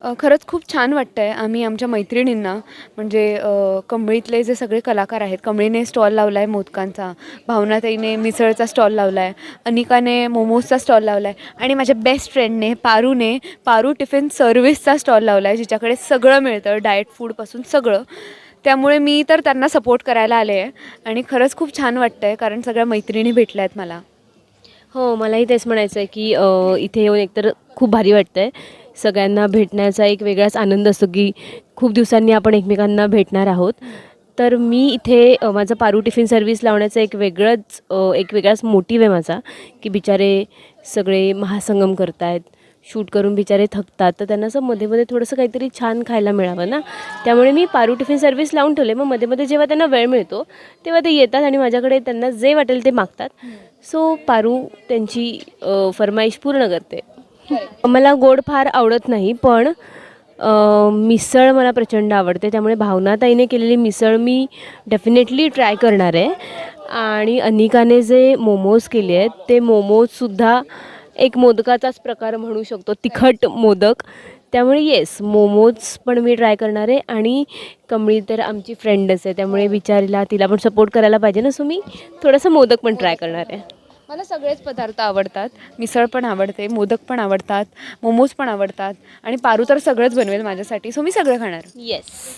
खरंच खूप छान वाटतं आहे. आम्ही आमच्या मैत्रिणींना म्हणजे कंबळीतले जे सगळे कलाकार आहेत, कमळीने स्टॉल लावला आहे मोदकांचा, भावनाताईने मिसळचा स्टॉल लावला आहे, अनिकाने मोमोजचा स्टॉल लावला आहे आणि माझ्या बेस्ट फ्रेंडने पारूने पारू टिफिन सर्व्हिसचा स्टॉल लावला आहे, जिच्याकडे सगळं मिळतं डाएट फूडपासून सगळं. त्यामुळे मी तर त्यांना सपोर्ट करायला आले आहे आणि खरंच खूप छान वाटतं आहे कारण सगळ्या मैत्रिणी भेटल्या आहेत मला. हो, मलाही तेच म्हणायचं आहे, की इथे येऊन एकतर खूप भारी वाटतं आहे. सगळ्यांना भेटण्याचा एक वेगळाच आनंद असतो, की खूप दिवसांनी आपण एकमेकांना भेटणार आहोत. तर मी इथे माझं पारू टिफिन सर्व्हिस लावण्याचं एक वेगळाच मोटिव्ह आहे माझा, की बिचारे सगळे महासंगम करतायत. शूट करून बिचारे थकतात, तर त्यांना असं मध्ये-मध्ये थोडंसं काहीतरी छान खायला मिळावं ना. त्यामुळे मी पारू टिफिन सर्व्हिस लावून ठेवले. मग मध्ये-मध्ये जेव्हा त्यांना वेळ मिळतो, तेव्हा ते येतात आणि माझ्याकडे त्यांना जे वाटेल ते मागतात. सो पारू त्यांची फर्माईश पूर्ण करते. मला गोड फार आवडत नाही, पण मिसळ मला प्रचंड आवडते. त्यामुळे भावनाताईने केलेली मिसळ मी डेफिनेटली ट्राय करणार आहे. आणि अनिकाने जे मोमोज केले आहेत, ते मोमोजसुद्धा एक मोदकाचाच प्रकार म्हणू शकतो, तिखट मोदक. त्यामुळे येस, मोमोज पण मी ट्राय करणार आहे. आणि कमळी तर आमची फ्रेंडच आहे, त्यामुळे तिला पण सपोर्ट करायला पाहिजे ना. सो मी थोडंसं मोदक पण ट्राय करणार आहे. मला सगळेच पदार्थ आवडतात. मिसळ पण आवडते, मोदक पण आवडतात, मोमोज पण आवडतात आणि पारू तर सगळंच बनवेल माझ्यासाठी. सो मी सगळं खाणार. येस.